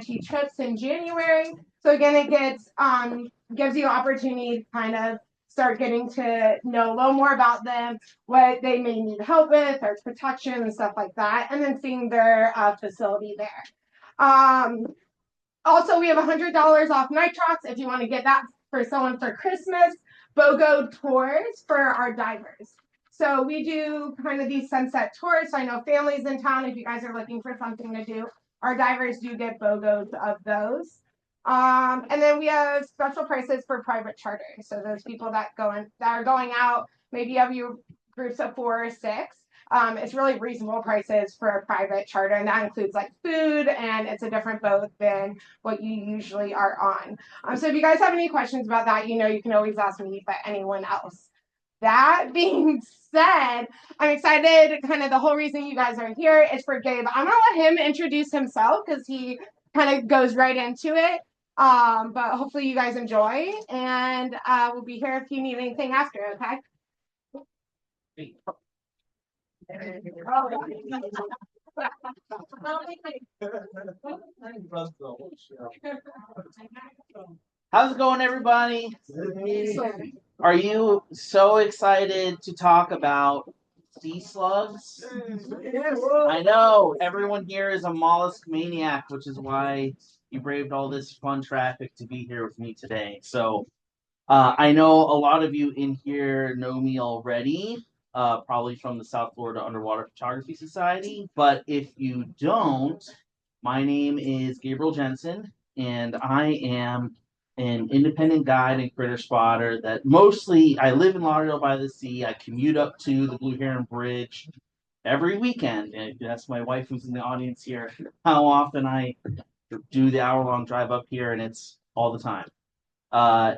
guarantee trips in January. So again, it gives you opportunity to kind of start getting to know a little more about them, what they may need help with, their protection and stuff like that, and then seeing their facility there. Also, we have $100 off nitrox if you want to get that for someone for Christmas. BOGO tours for our divers. So we do kind of these sunset tours. So I know families in town, if you guys are looking for something to do, our divers do get BOGOs of those. And then we have special prices for private charters. So those people that are going out, maybe you have your groups of 4 or 6. It's really reasonable prices for a private charter, and that includes like food, and it's a different boat than what you usually are on. So if you guys have any questions about that, you can always ask me, but anyone else. That being said, I'm excited. Kind of the whole reason you guys are here is for Gabe. I'm gonna let him introduce himself because he kind of goes right into it. But hopefully you guys enjoy, and we'll be here if you need anything after, okay? How's it going, everybody? Are you so excited to talk about sea slugs? I know everyone here is a mollusk maniac, which is why you braved all this fun traffic to be here with me today. So I know a lot of you in here know me already, probably from the South Florida Underwater Photography Society. But if you don't, my name is Gabriel Jensen, and I am an independent guide and critter spotter that mostly I live in Lauderdale by the Sea. I commute up to the Blue Heron Bridge every weekend, and that's my wife who's in the audience here. How often I do the hour-long drive up here, and it's all the time.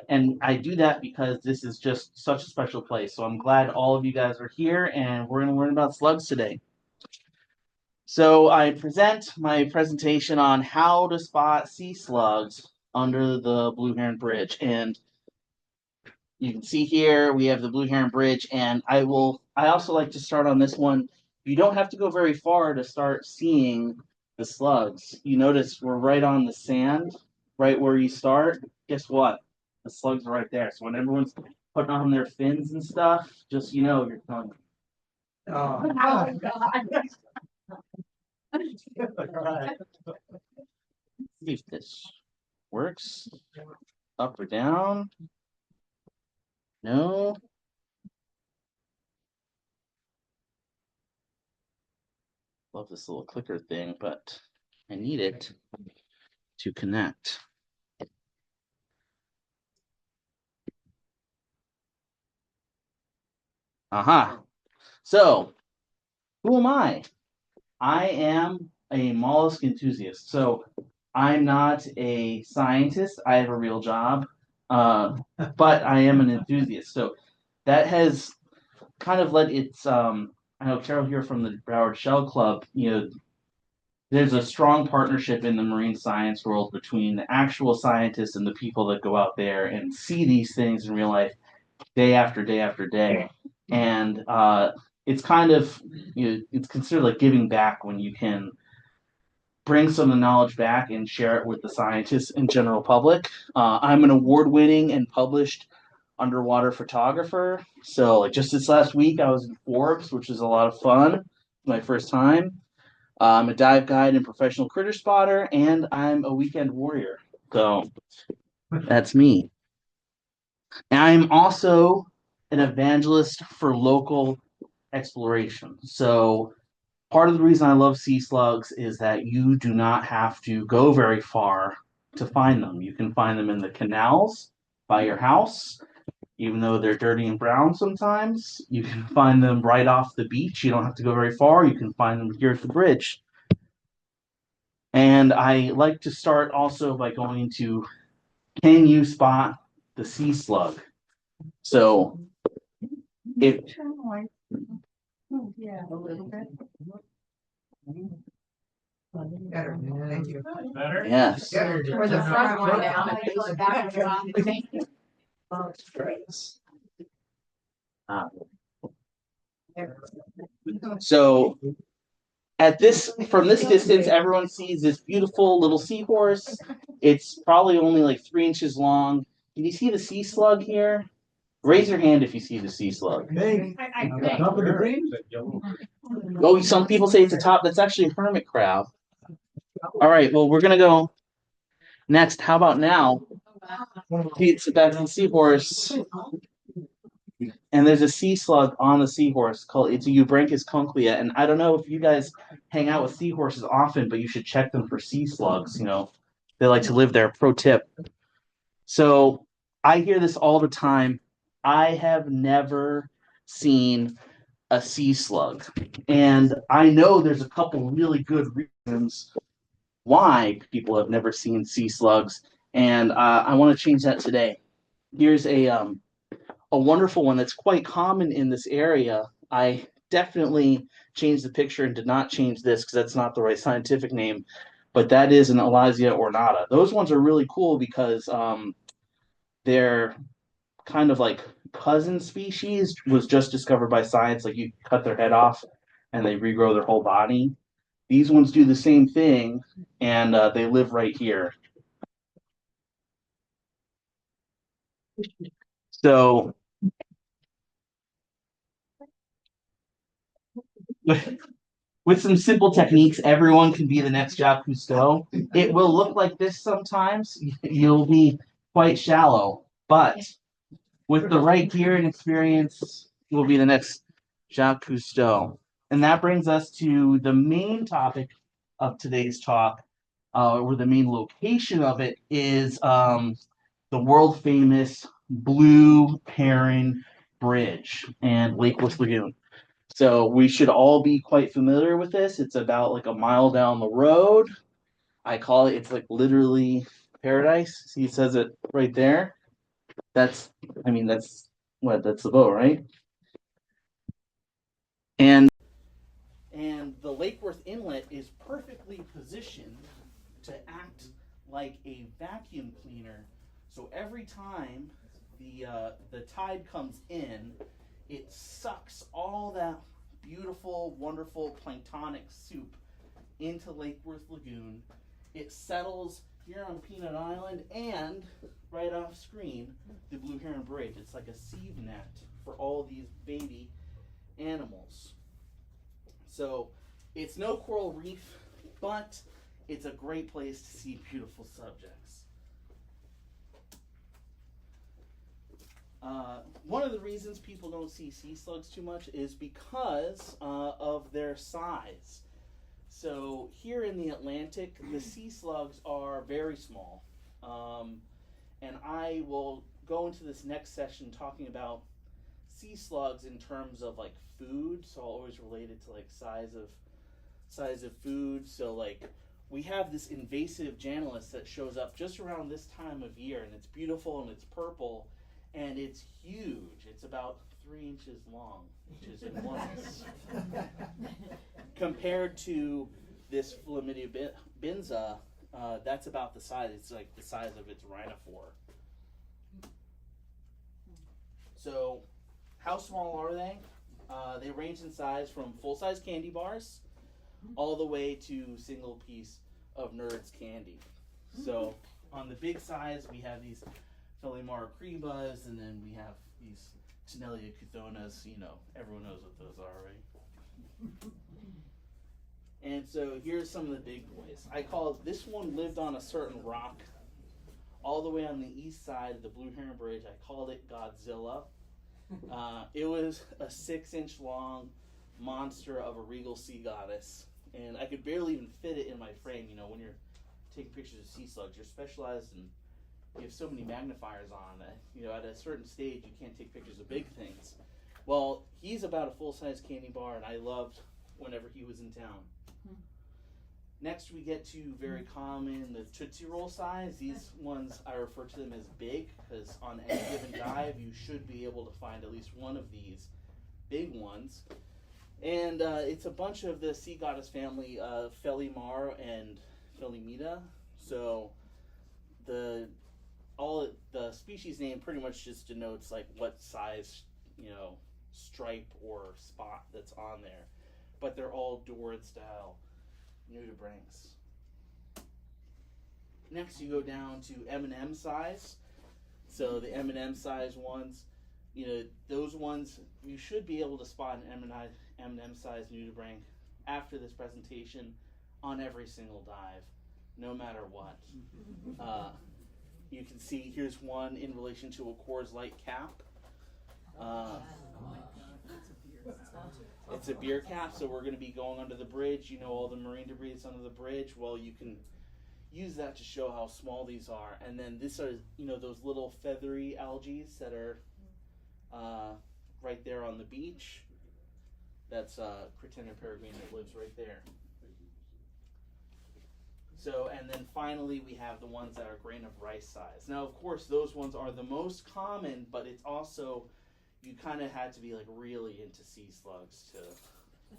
And I do that because this is just such a special place. So I'm glad all of you guys are here, and we're going to learn about slugs today. So I present my presentation on how to spot sea slugs under the Blue Heron Bridge. And you can see here we have the Blue Heron Bridge, and I also like to start on this one. You don't have to go very far to start seeing the slugs. You notice we're right on the sand, right where you start. Guess what? The slugs are right there. So when everyone's putting on their fins and stuff, just you're telling them. Oh, God. See if this works. Up or down? No. Love this little clicker thing, but I need it to connect. Aha. So, who am I? I am a mollusk enthusiast. So, I'm not a scientist. I have a real job, but I am an enthusiast. So, that has kind of led its. I know Carol here from the Broward Shell Club. There's a strong partnership in the marine science world between the actual scientists and the people that go out there and see these things in real life day after day after day. And it's kind of, it's considered like giving back when you can bring some of the knowledge back and share it with the scientists and general public. I'm an award-winning and published underwater photographer. So like just this last week, I was in Forbes, which is a lot of fun. My first time. I'm a dive guide and professional critter spotter, and I'm a weekend warrior. So that's me. And I'm also an evangelist for local exploration. So part of the reason I love sea slugs is that you do not have to go very far to find them. You can find them in the canals by your house, even though they're dirty and brown sometimes. You can find them right off the beach. You don't have to go very far. You can find them here at the bridge. And I like to start also by going into, can you spot the sea slug? So if Yeah, a little bit. Better. Thank you. Better? Yes. Or the front one down. Thank you. So From this distance, everyone sees this beautiful little seahorse. It's probably only like 3 inches long. Can you see the sea slug here? Raise your hand if you see the sea slug. Top of the green? Oh, some people say it's a top. That's actually a hermit crab. All right, well, we're gonna go next. How about now? It's back to the seahorse. And there's a sea slug on the seahorse it's a Eubranchus conclia. And I don't know if you guys hang out with seahorses often, but you should check them for sea slugs. They like to live there. Pro tip. So I hear this all the time. I have never seen a sea slug. And I know there's a couple really good reasons why people have never seen sea slugs. And I want to change that today. Here's a wonderful one that's quite common in this area. I definitely changed the picture and did not change this because that's not the right scientific name, but that is an Elysia ornata. Those ones are really cool because they're kind of like cousin species, was just discovered by science. Like you cut their head off and they regrow their whole body. These ones do the same thing, and they live right here. So with some simple techniques, everyone can be the next Jacques Cousteau. It will look like this sometimes. You'll be quite shallow, but with the right gear and experience, you'll be the next Jacques Cousteau. And that brings us to the main topic of today's talk, or the main location of it is the world famous Blue Heron Bridge and Lake Worth Lagoon. So we should all be quite familiar with this. It's about like a mile down the road. It's like literally paradise. See, it says it right there. That's the boat, right? And the Lake Worth Inlet is perfectly positioned to act like a vacuum cleaner. So every time the tide comes in, it sucks all that beautiful, wonderful planktonic soup into Lake Worth Lagoon. It settles here on Peanut Island and right off screen, the Blue Heron Bridge. It's like a sieve net for all these baby animals. So it's no coral reef, but it's a great place to see beautiful subjects. One of the reasons people don't see sea slugs too much is because of their size. So here in the Atlantic, the sea slugs are very small. And I will go into this next session talking about sea slugs in terms of like food. So I'll always relate it to like size of food. So like we have this invasive Janalus that shows up just around this time of year, and it's beautiful and it's purple. And it's huge. It's about 3 inches long, which is enormous. Compared to this Flamidia benza, that's about the size. It's like the size of its rhinophore. So, how small are they? They range in size from full-size candy bars all the way to single piece of Nerds candy. So, on the big size, we have these Felimara cribas, and then we have these Tenelia cuthonas. Everyone knows what those are, right? And so here's some of the big boys. This one lived on a certain rock all the way on the east side of the Blue Heron Bridge. I called it Godzilla. It was a 6-inch long monster of a regal sea goddess, and I could barely even fit it in my frame. When you're taking pictures of sea slugs, you're specialized in you have so many magnifiers on that, at a certain stage you can't take pictures of big things. Well, he's about a full-size candy bar, and I loved whenever he was in town. Next, we get to very common, the Tootsie Roll size. These ones, I refer to them as big, because on any given dive, you should be able to find at least one of these big ones. And it's a bunch of the sea goddess family, Felimar and Felimita. So the species name pretty much just denotes like what size, stripe or spot that's on there. but they're all Dorid style nudibranchs. Next, you go down to M&M size. So the M&M size ones, those ones, you should be able to spot an M&M size nudibranch after this presentation on every single dive, no matter what. You can see here's one in relation to a Coors Light cap. It's a beer cap, so we're going to be going under the bridge. All the marine debris that's under the bridge. Well, you can use that to show how small these are. And then this are, those little feathery algae that are right there on the beach. That's Critena peregrine that lives right there. So, and then finally we have the ones that are grain of rice size. Now, of course, those ones are the most common, but it's also, you kind of had to be like really into sea slugs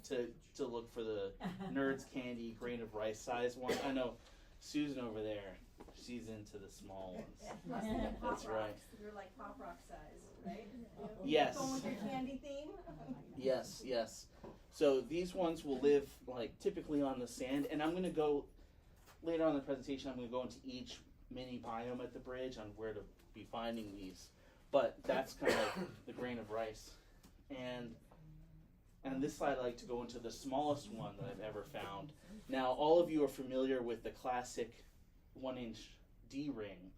to look for the Nerds Candy grain of rice size one. I know Susan over there, she's into the small ones. That's right. They're like pop rock size, right? Yes. Going with your candy theme? Yes, yes. So these ones will live like typically on the sand, and I'm going to go later on in the presentation. I'm going to go into each mini biome at the bridge on where to be finding these. But that's kind of like the grain of rice. And this slide, I'd like to go into the smallest one that I've ever found. Now, all of you are familiar with the classic 1-inch D-ring,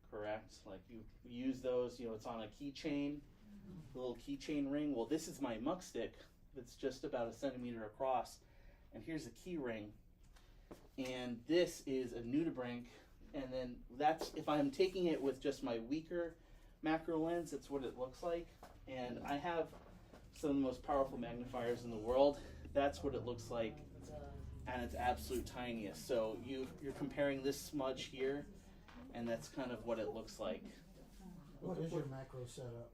correct? Like you use those, it's on a keychain, a little keychain ring. Well, this is my muck stick that's just about 1 centimeter across. And here's a key ring. And this is a nudibranch. And then that's, if I'm taking it with just my weaker macro lens, that's what it looks like. And I have some of the most powerful magnifiers in the world. That's what it looks like, and it's absolute tiniest. So you're comparing this smudge here, and that's kind of what it looks like. What is your macro setup?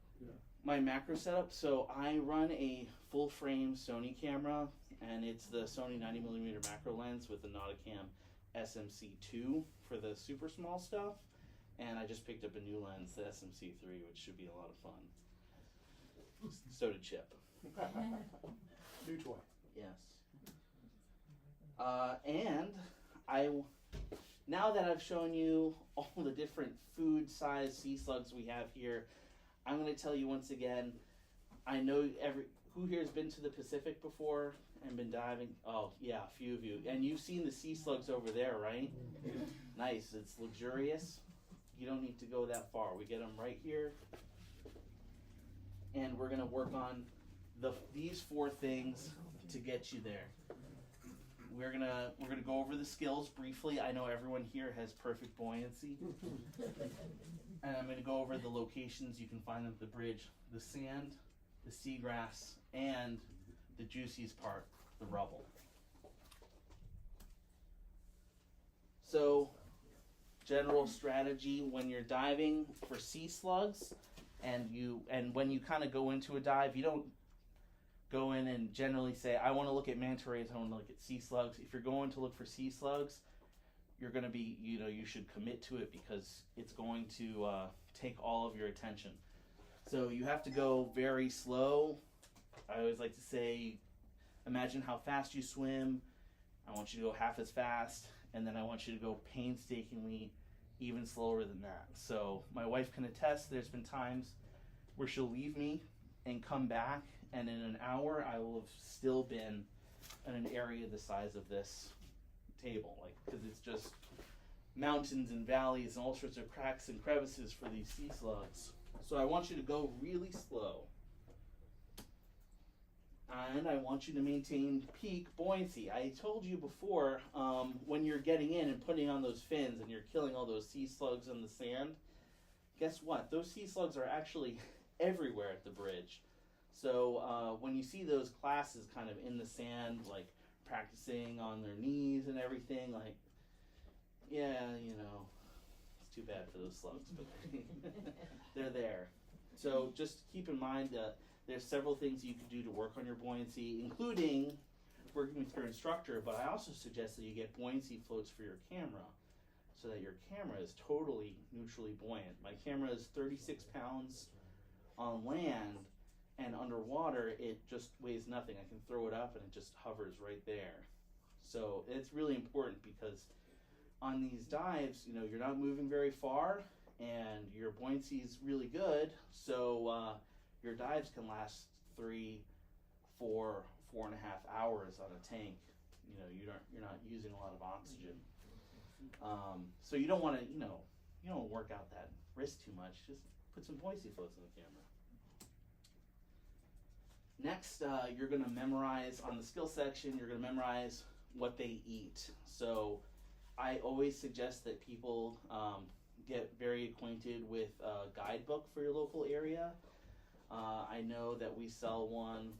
My macro setup, so I run a full frame Sony camera, and it's the Sony 90mm macro lens with the Nauticam SMC2 for the super small stuff, and I just picked up a new lens, the SMC3, which should be a lot of fun. So did Chip. New toy. Yes. And now that I've shown you all the different food size sea slugs we have here, I'm going to tell you once again, I know who here has been to the Pacific before and been diving? Oh, yeah, a few of you. And you've seen the sea slugs over there, right? Nice. It's luxurious. You don't need to go that far. We get them right here. And we're going to work on these 4 things to get you there. We're gonna go over the skills briefly. I know everyone here has perfect buoyancy. And I'm gonna go over the locations you can find them at the bridge: the sand, the seagrass, and the juiciest part, the rubble. So, general strategy when you're diving for sea slugs, and when you kind of go into a dive, you don't go in and generally say, I want to look at manta rays, I want to look at sea slugs. If you're going to look for sea slugs, you're going to be, you should commit to it because it's going to take all of your attention. So you have to go very slow. I always like to say, imagine how fast you swim. I want you to go half as fast, and then I want you to go painstakingly even slower than that. So my wife can attest, there's been times where she'll leave me and come back, and in an hour I will have still been in an area the size of this table, because it's just mountains and valleys and all sorts of cracks and crevices for these sea slugs. So I want you to go really slow, and I want you to maintain peak buoyancy. I told you before, when you're getting in and putting on those fins and you're killing all those sea slugs in the sand, guess what? Those sea slugs are actually everywhere at the bridge. So when you see those classes kind of in the sand, like practicing on their knees and everything, yeah, it's too bad for those slugs, but they're there. So just keep in mind that there's several things you can do to work on your buoyancy, including working with your instructor, but I also suggest that you get buoyancy floats for your camera so that your camera is totally neutrally buoyant. My camera is 36 pounds on land, and underwater it just weighs nothing. I can throw it up and it just hovers right there. So it's really important because on these dives, you know, you're not moving very far and your buoyancy is really good. So your dives can last 3, 4, 4.5 hours on a tank. You know, you're not using a lot of oxygen. So you don't want to, you don't work out that wrist too much. Just put some buoyancy floats on the camera. Next, you're going to memorize on the skill section. You're going to memorize what they eat. So I always suggest that people get very acquainted with a guidebook for your local area. I know that we sell one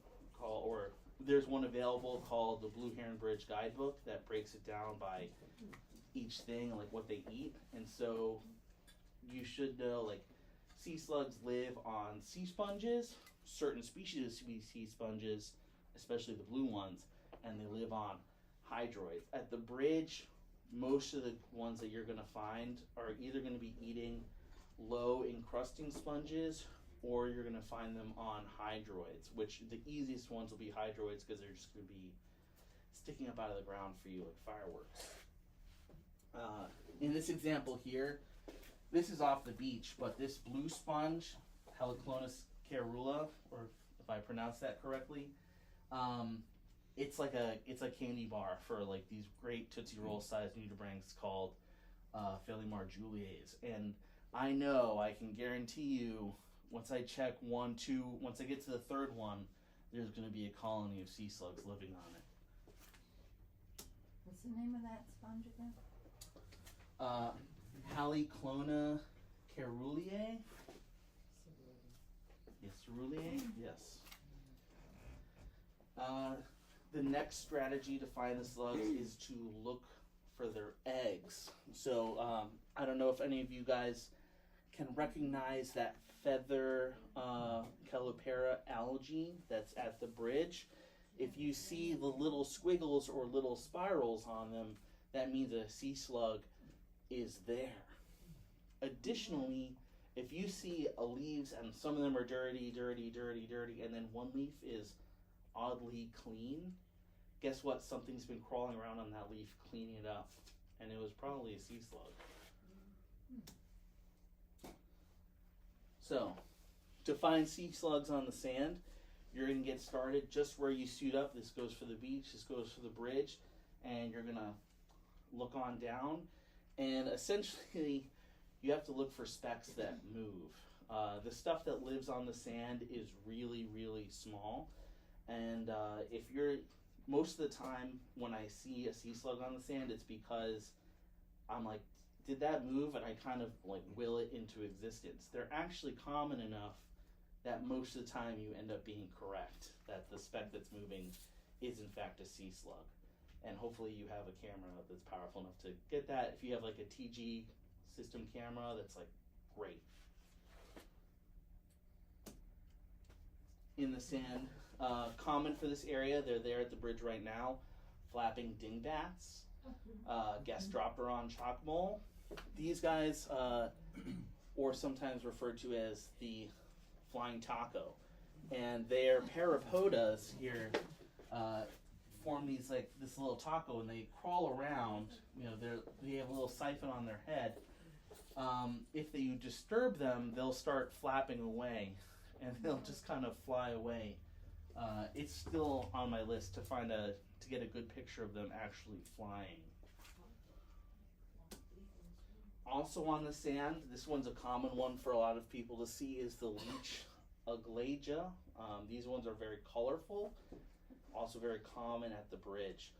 there's one available called the Blue Heron Bridge guidebook that breaks it down by each thing, like what they eat. And so you should know, like, sea slugs live on sea sponges, certain species of sea sponges, especially the blue ones, and they live on hydroids. At the bridge, most of the ones that you're going to find are either going to be eating low encrusting sponges, or you're going to find them on hydroids, which the easiest ones will be hydroids because they're just going to be sticking up out of the ground for you like fireworks. In this example here, this is off the beach, but this blue sponge, Heliclonus caerula, or if I pronounce that correctly, it's like a candy bar for like these great Tootsie Roll sized nudibranchs called Phalimar juliaes. And I know, I can guarantee you, once I check 1, 2, once I get to the third one, there's going to be a colony of sea slugs living on it. What's the name of that sponge again? Heliclona caerulae. Yes, caerulae. Yes. The next strategy to find the slugs is to look for their eggs. So I don't know if any of you guys can recognize that feather Calopera algae that's at the bridge. If you see the little squiggles or little spirals on them, that means a sea slug is there. Additionally, if you see leaves and some of them are dirty, and then one leaf is oddly clean, guess what? Something's been crawling around on that leaf cleaning it up, and it was probably a sea slug. So, to find sea slugs on the sand, you're going to get started just where you suit up. This goes for the beach, this goes for the bridge, and you're going to look on down, and essentially you have to look for specks that move. The stuff that lives on the sand is really, really small, and if you're, most of the time when I see a sea slug on the sand, it's because I'm like, did that move? And I kind of like will it into existence. They're actually common enough that most of the time you end up being correct, that the speck that's moving is in fact a sea slug. And hopefully you have a camera that's powerful enough to get that. If you have like a TG system camera, that's like great. In the sand, common for this area, they're there at the bridge right now, flapping dingbats, Gastropteron chalkmole. These guys, or sometimes referred to as the flying taco, and their parapodas here form these like this little taco, and they crawl around. You know, they have a little siphon on their head. If you disturb them, they'll start flapping away, and they'll just kind of fly away. It's still on my list to get a good picture of them actually flying. Also on the sand, this one's a common one for a lot of people to see, is the leech aglaja. These ones are very colorful, also very common at the bridge.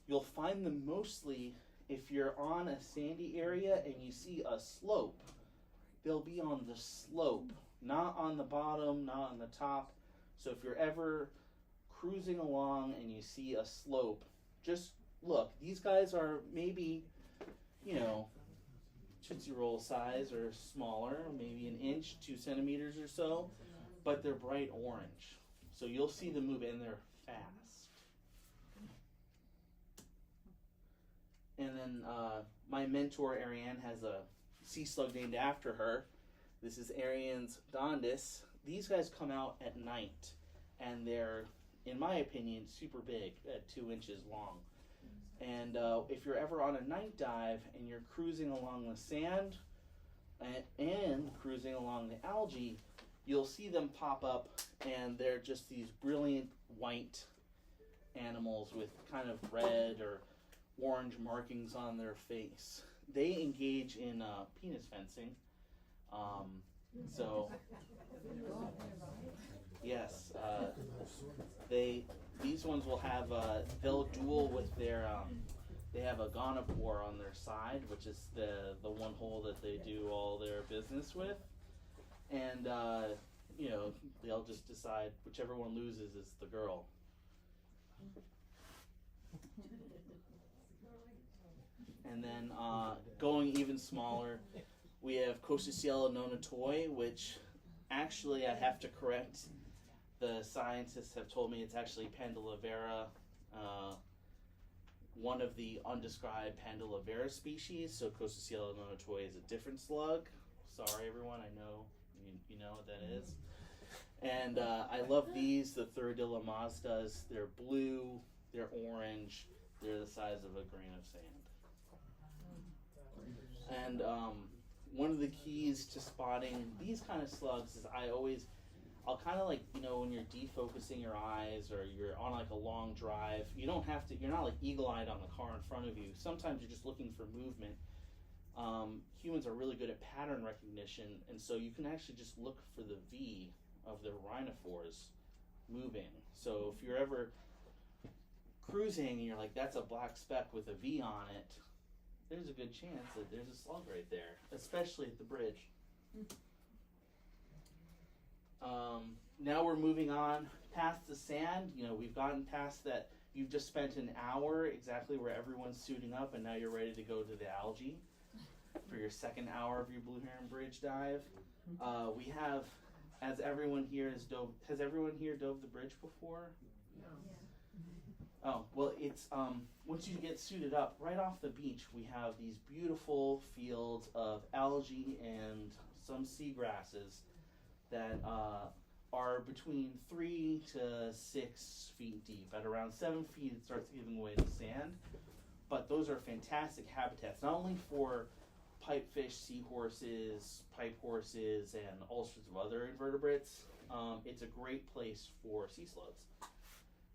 You'll find them mostly if you're on a sandy area and you see a slope. They'll be on the slope, not on the bottom, not on the top. So if you're ever cruising along and you see a slope, just look. These guys are maybe, Tootsie Roll size or smaller, maybe an inch, 2 centimeters or so, but they're bright orange. So you'll see them move, and they're fast. And then my mentor, Ariane, has a sea slug named after her. This is Ariane's Dondis. these guys come out at night, and they're, in my opinion, super big, at 2 inches long. And if you're ever on a night dive and you're cruising along the sand and cruising along the algae, you'll see them pop up, and they're just these brilliant white animals with kind of red or orange markings on their face. They engage in penis fencing. So, yes, these ones will have they'll duel with their they have a gonopore on their side, which is the one hole that they do all their business with, and you know, they'll just decide whichever one loses is the girl. And then going even smaller, we have Costiciella nonatoi, which actually I have to correct. The scientists have told me it's actually Pandalivera, one of the undescribed Pandalivera species. So Costiciella nonatoi is a different slug. Sorry, everyone. I know you know what that is. And I love these, the Thuridilla mazdas. They're blue, they're orange, they're the size of a grain of sand. And one of the keys to spotting these kind of slugs is I'll kind of like, you know, when you're defocusing your eyes or you're on like a long drive, you're not like eagle-eyed on the car in front of you. Sometimes you're just looking for movement. Humans are really good at pattern recognition, and so you can actually just look for the V of the rhinophores moving. So if you're ever cruising and you're like, that's a black speck with a V on it, there's a good chance that there's a slug right there, especially at the bridge. Now we're moving on past the sand. You know, we've gotten past that. You've just spent an hour exactly where everyone's suiting up, and now you're ready to go to the algae for your second hour of your Blue Heron Bridge dive. We have, has everyone here dove the bridge before? No. Oh, well, it's, once you get suited up, right off the beach, we have these beautiful fields of algae and some seagrasses that are between 3 to 6 feet deep. At around 7 feet, it starts giving way to sand. But those are fantastic habitats, not only for pipefish, seahorses, pipe horses, and all sorts of other invertebrates. It's a great place for sea slugs.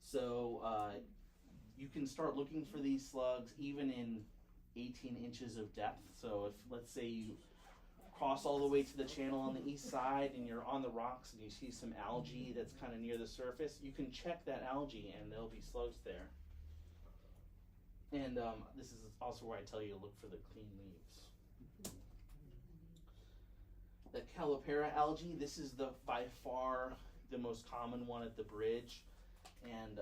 So you can start looking for these slugs even in 18 inches of depth. So if, let's say, you cross all the way to the channel on the east side and you're on the rocks and you see some algae that's kind of near the surface, you can check that algae and there'll be slugs there. And this is also where I tell you to look for the clean leaves. The Calopera algae, this is by far the most common one at the bridge. And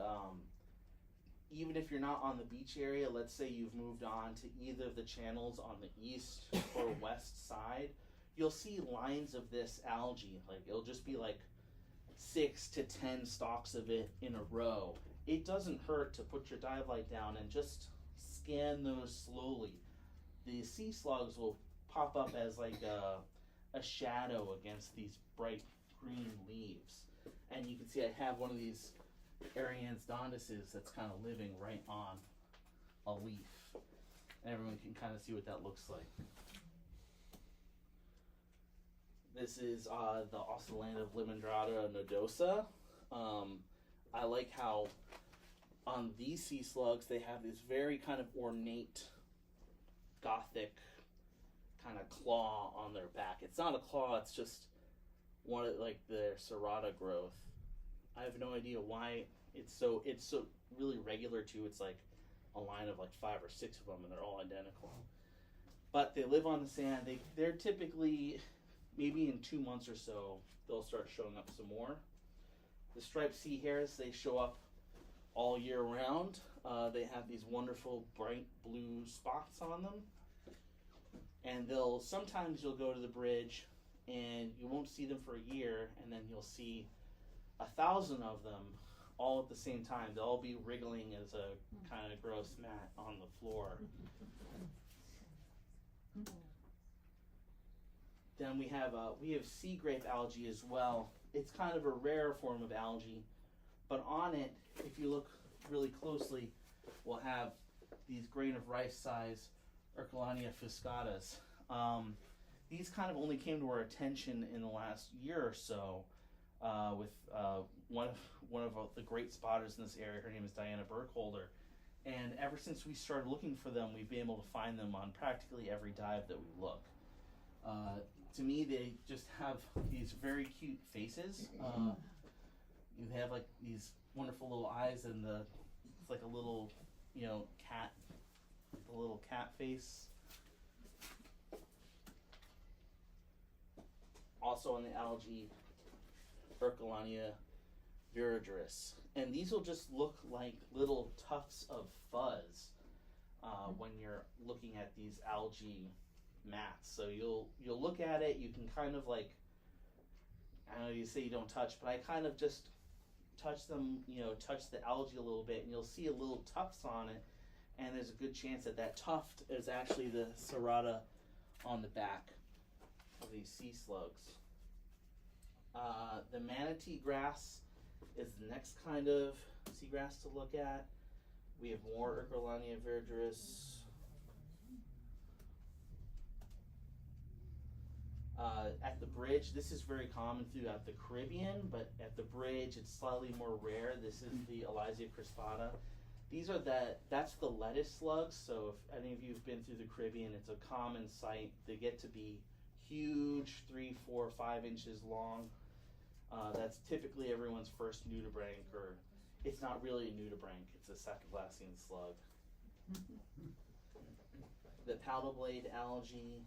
even if you're not on the beach area, let's say you've moved on to either of the channels on the east or west side, you'll see lines of this algae. Like, it'll just be like 6 to 10 stalks of it in a row. It doesn't hurt to put your dive light down and just scan those slowly. The sea slugs will pop up as like a shadow against these bright green leaves. And you can see I have one of these Arians donduses that's kind of living right on a leaf. And everyone can kind of see what that looks like. This is the Oscillanda of Limondrata nodosa. I like how on these sea slugs they have this very kind of ornate, gothic kind of claw on their back. It's not a claw, it's just one of like their serrata growth. I have no idea why it's so really regular too. It's like a line of like 5 or 6 of them and they're all identical. But they live on the sand. They're typically, maybe in 2 months or so, they'll start showing up some more. The striped sea hares, they show up all year round. They have these wonderful bright blue spots on them. And sometimes you'll go to the bridge and you won't see them for a year, and then you'll see 1,000 of them all at the same time. They'll all be wriggling as a kind of gross mat on the floor. Then we have sea grape algae as well. it's kind of a rare form of algae, but on it, if you look really closely, we'll have these grain of rice size Ercolania fuscatas. These kind of only came to our attention in the last year or so with one of the great spotters in this area. Her name is Diana Burkholder. And ever since we started looking for them, we've been able to find them on practically every dive that we look. To me, they just have these very cute faces. They have like these wonderful little eyes, and it's like a little, cat, a little cat face. Also on the algae, Ercolania viridris. And these will just look like little tufts of fuzz when you're looking at these algae mats. So you'll look at it, you can kind of like, I know you say you don't touch, but I kind of just touch them, touch the algae a little bit, and you'll see a little tufts on it, and there's a good chance that tuft is actually the serrata on the back of these sea slugs. The manatee grass is the next kind of seagrass to look at. We have more Ercolania viridris. At the bridge, this is very common throughout the Caribbean, but at the bridge it's slightly more rare. This is the Elysia crispata. That's the lettuce slugs, so if any of you have been through the Caribbean, it's a common sight. They get to be huge, 3, 4, 5 inches long. That's typically everyone's first nudibranch, or it's not really a nudibranch, it's a Sacoglassian slug. The paddle blade algae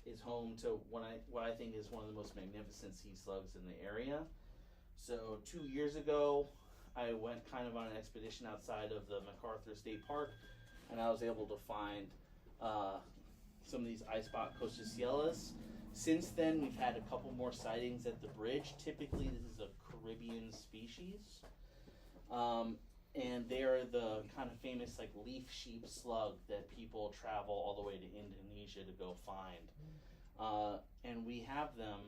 is home to what I think is one of the most magnificent sea slugs in the area. So 2 years ago, I went kind of on an expedition outside of the MacArthur State Park, and I was able to find some of these icebot costiciellas. Since then, we've had a couple more sightings at the bridge. Typically, this is a Caribbean species. And they are the kind of famous like leaf sheep slug that people travel all the way to Indonesia to go find. And we have them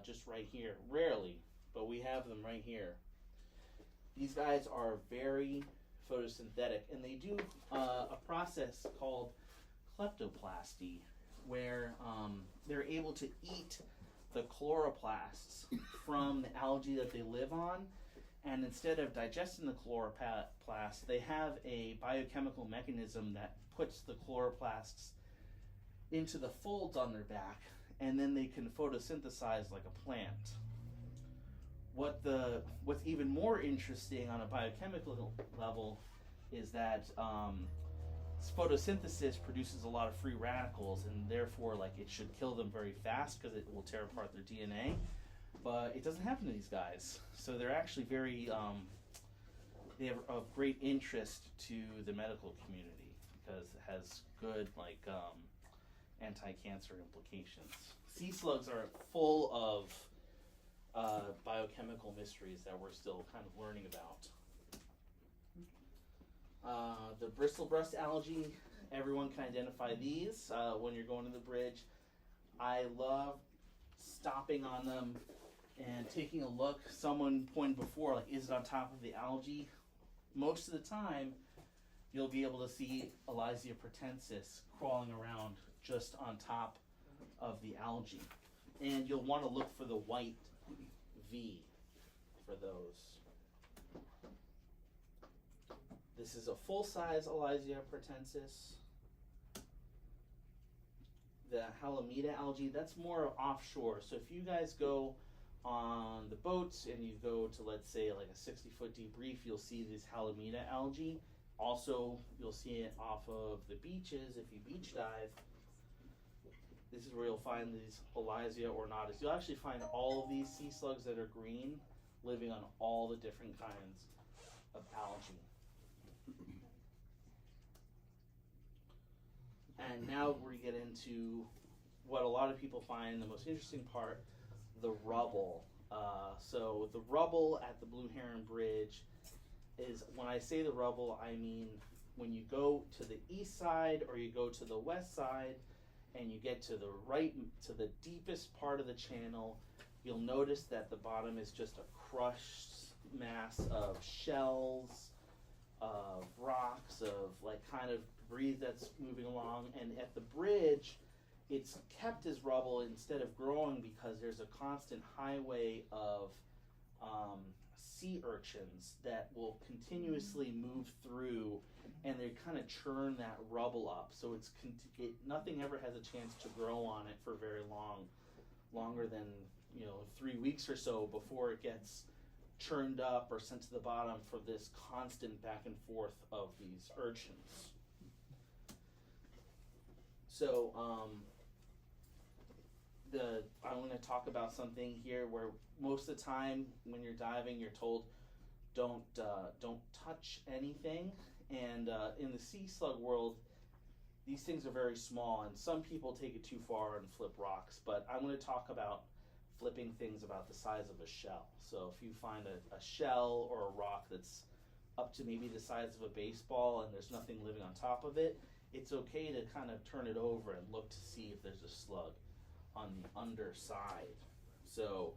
just right here. Rarely, but we have them right here. These guys are very photosynthetic, and they do a process called kleptoplasty, where they're able to eat the chloroplasts from the algae that they live on, and instead of digesting the chloroplasts, they have a biochemical mechanism that puts the chloroplasts into the folds on their back, and then they can photosynthesize like a plant. What's even more interesting on a biochemical level is that photosynthesis produces a lot of free radicals, and therefore like it should kill them very fast because it will tear apart their DNA. But it doesn't happen to these guys, so they're actually very they have of great interest to the medical community because it has good like anti-cancer implications. Sea slugs are full of biochemical mysteries that we're still kind of learning about. The bristlebreast algae, everyone can identify these when you're going to the bridge. I love stopping on them and taking a look. Someone pointed before, like, is it on top of the algae? Most of the time, you'll be able to see Elysia pratensis crawling around just on top of the algae. And you'll want to look for the white V for those. This is a full-size Elysia pratensis. The Halimeda algae, that's more offshore. So if you guys go on the boats and you go to, let's say, like a 60-foot deep reef, you'll see these Halimeda algae. Also, you'll see it off of the beaches if you beach dive. This is where you'll find these Elysia ornatus. You'll actually find all of these sea slugs that are green living on all the different kinds of algae. And now we get into what a lot of people find the most interesting part, the rubble. So the rubble at the Blue Heron Bridge is, when I say the rubble, I mean when you go to the east side or you go to the west side and you get to the right, to the deepest part of the channel, you'll notice that the bottom is just a crushed mass of shells, of rocks, of like kind of debris that's moving along. And at the bridge, it's kept as rubble instead of growing because there's a constant highway of sea urchins that will continuously move through, and they kind of churn that rubble up. So nothing ever has a chance to grow on it for very long, longer than 3 weeks or so before it gets churned up or sent to the bottom for this constant back and forth of these urchins. So I'm going to talk about something here where most of the time when you're diving, you're told don't touch anything. And in the sea slug world, these things are very small, and some people take it too far and flip rocks. But I'm going to talk about flipping things about the size of a shell. So if you find a shell or a rock that's up to maybe the size of a baseball and there's nothing living on top of it, it's okay to kind of turn it over and look to see if there's a slug on the underside. So,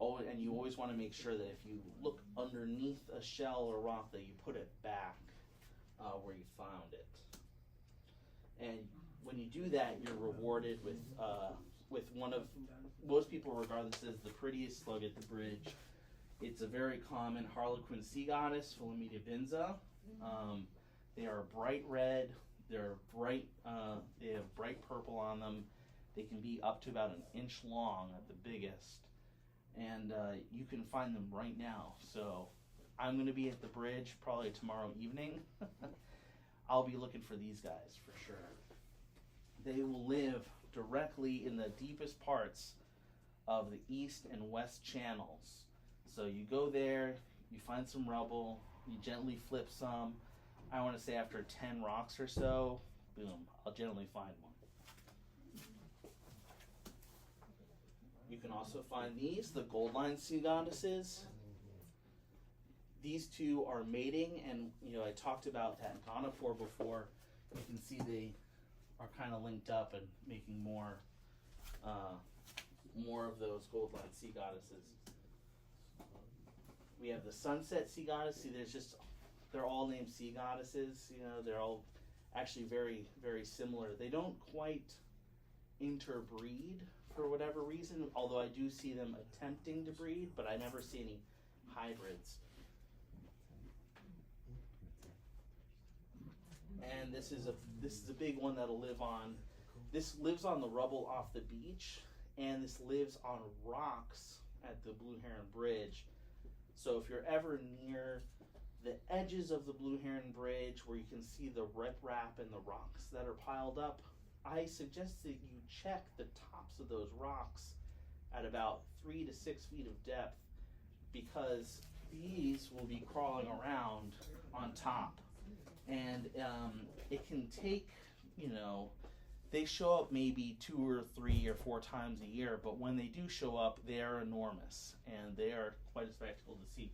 and you always want to make sure that if you look underneath a shell or rock that you put it back where you found it. And when you do that, you're rewarded with one of, most people regard this as the prettiest slug at the bridge. It's a very common harlequin sea goddess, Philomedia binza. They are bright red. They're bright. They have bright purple on them. They can be up to about 1 inch long at the biggest, and you can find them right now. So I'm going to be at the bridge probably tomorrow evening. I'll be looking for these guys for sure. They will live directly in the deepest parts of the east and west channels. So you go there, you find some rubble, you gently flip some. I want to say after 10 rocks or so, boom, I'll generally find one. You can also find these, the gold line sea goddesses. These two are mating, and I talked about that gonopore before. You can see they are kind of linked up and making more of those gold line sea goddesses. We have the sunset sea goddess. See, they're all named sea goddesses. They're all actually very, very similar. They don't quite interbreed for whatever reason, although I do see them attempting to breed, but I never see any hybrids. And this is a big one that'll live on. This lives on the rubble off the beach, and this lives on rocks at the Blue Heron Bridge. So if you're ever near the edges of the Blue Heron Bridge where you can see the riprap and the rocks that are piled up, I suggest that you check the tops of those rocks at about 3 to 6 feet of depth, because these will be crawling around on top. And it can take, they show up maybe 2 or 3 or 4 times a year, but when they do show up, they are enormous, and they are quite a spectacle to see.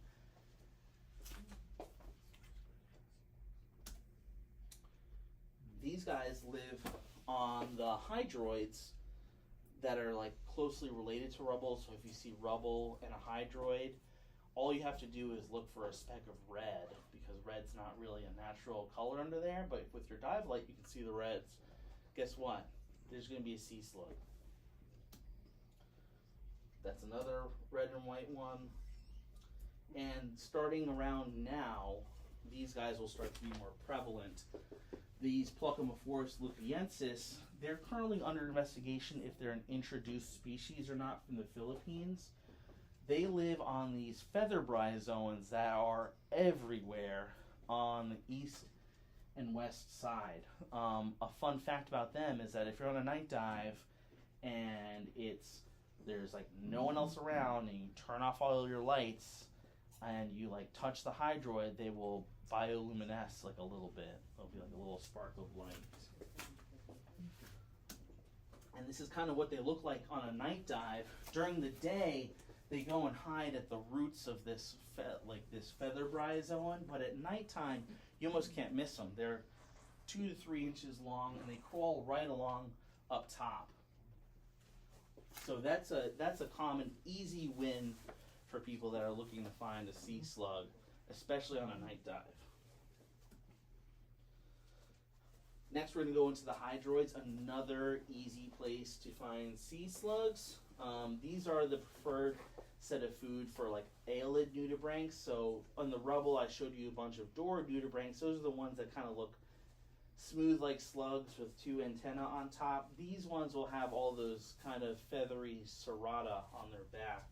These guys live on the hydroids that are like closely related to rubble. So if you see rubble and a hydroid, all you have to do is look for a speck of red, because red's not really a natural color under there, but with your dive light you can see the reds. Guess what? There's going to be a sea slug. That's another red and white one. And starting around now, these guys will start to be more prevalent. These Plecomophorus lupiensis, they're currently under investigation if they're an introduced species or not from the Philippines. They live on these feather bryozoans that are everywhere on the east and west side. A fun fact about them is that if you're on a night dive and there's like no one else around, and you turn off all your lights and you like touch the hydroid, they will bioluminesce like a little bit. There'll be like a little spark of light. And this is kind of what they look like on a night dive. During the day, they go and hide at the roots of this feather bryozoan, but at nighttime, you almost can't miss them. They're 2 to 3 inches long, and they crawl right along up top. So that's a common, easy win for people that are looking to find a sea slug, especially on a night dive. Next, we're going to go into the hydroids, another easy place to find sea slugs. These are the preferred set of food for like aelid nudibranchs. So on the rubble, I showed you a bunch of door nudibranchs. Those are the ones that kind of look smooth like slugs with two antennae on top. These ones will have all those kind of feathery serrata on their back.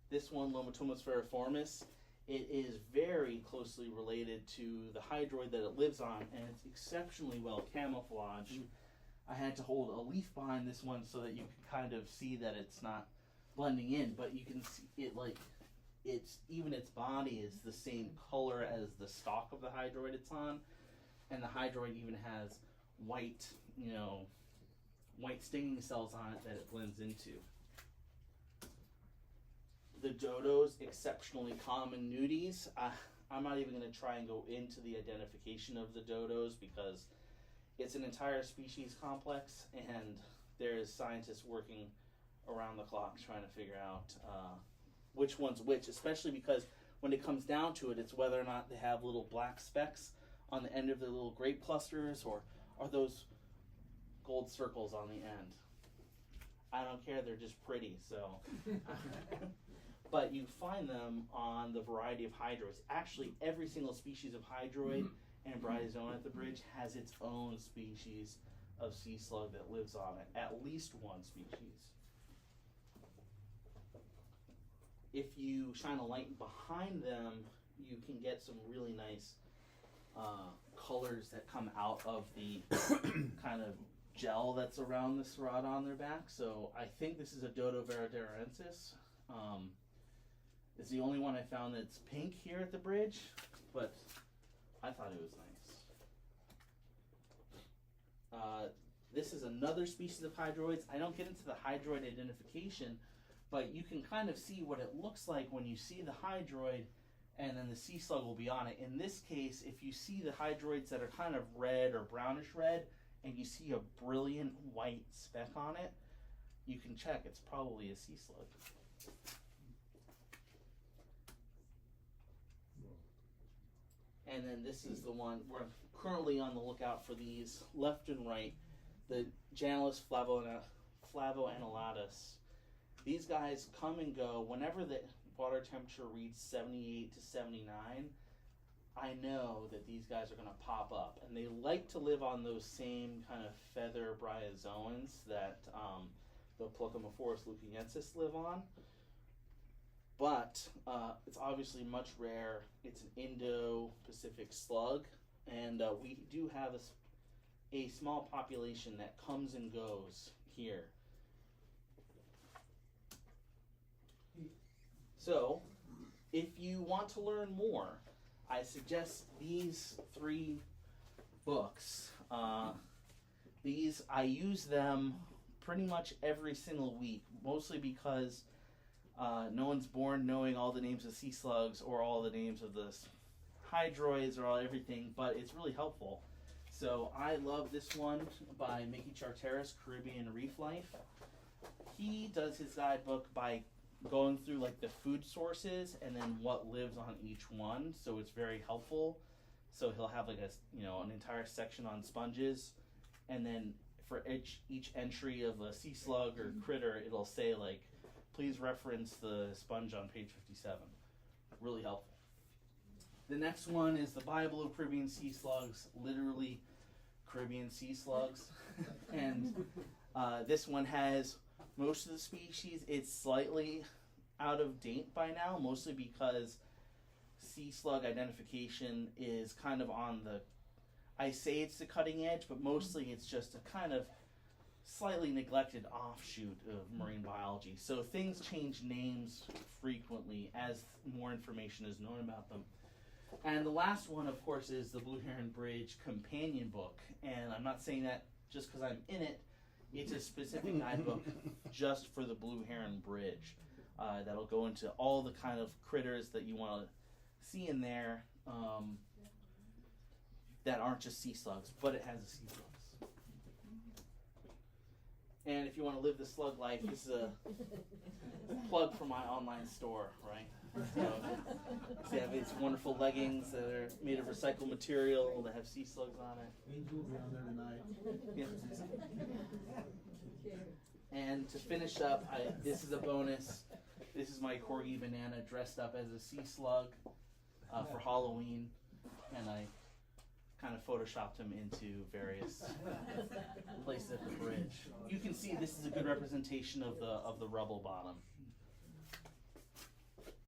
This one, Lomotomos veriformis, it is very closely related to the hydroid that it lives on, and it's exceptionally well camouflaged. I had to hold a leaf behind this one so that you can kind of see that it's not blending in, but you can see it like even its body is the same color as the stalk of the hydroid it's on, and the hydroid even has white, white stinging cells on it that it blends into. The dodos, exceptionally common nudies. I'm not even going to try and go into the identification of the dodos because it's an entire species complex, and there's scientists working around the clock trying to figure out which one's which, especially because when it comes down to it, it's whether or not they have little black specks on the end of the little grape clusters, or are those gold circles on the end. I don't care, they're just pretty, so. But you find them on the variety of hydroids. Actually, every single species of hydroid and bryozoan at the bridge has its own species of sea slug that lives on it, at least one species. If you shine a light behind them, you can get some really nice colors that come out of the kind of gel that's around the serrata on their back. So I think this is a Dodo verdarensis. It's the only one I found that's pink here at the bridge, but I thought it was nice. This is another species of hydroids. I don't get into the hydroid identification, but you can kind of see what it looks like when you see the hydroid, and then the sea slug will be on it. In this case, if you see the hydroids that are kind of red or brownish red, and you see a brilliant white speck on it, you can check it's probably a sea slug. And then this is the one, we're currently on the lookout for these left and right, the Janulus flavoannullatus. These guys come and go. Whenever the water temperature reads 78 to 79, I know that these guys are going to pop up. And they like to live on those same kind of feather bryozoans that the Plecomophorus leucaniensis live on. But it's obviously much rare. It's an Indo-Pacific slug, and we do have a small population that comes and goes here. So, if you want to learn more, I suggest these 3 books. I use them pretty much every single week, mostly because no one's born knowing all the names of sea slugs or all the names of the hydroids or everything, but it's really helpful. So I love this one by Mickey Charteris, Caribbean Reef Life. He does his guidebook by going through like the food sources and then what lives on each one, so it's very helpful. So he'll have like an entire section on sponges, and then for each entry of a sea slug or critter, it'll say like, please reference the sponge on page 57. Really helpful. The next one is the Bible of Caribbean Sea Slugs, literally Caribbean sea slugs. And this one has most of the species. It's slightly out of date by now, mostly because sea slug identification is kind of on the, I say it's the cutting edge, but mostly it's just a kind of slightly neglected offshoot of marine biology. So things change names frequently as more information is known about them. And the last one, of course, is the Blue Heron Bridge companion book. And I'm not saying that just because I'm in it. It's a specific guidebook just for the Blue Heron Bridge. That'll go into all the kind of critters that you want to see in there that aren't just sea slugs, but it has the sea slugs. And if you want to live the slug life, this is a plug for my online store, right? So they have these wonderful leggings that are made of recycled material that have sea slugs on it. Angel will be on there tonight. Yeah. And to finish up, this is a bonus. This is my corgi banana dressed up as a sea slug for Halloween, and I kind of photoshopped him into various places at the bridge. You can see this is a good representation of the rubble bottom.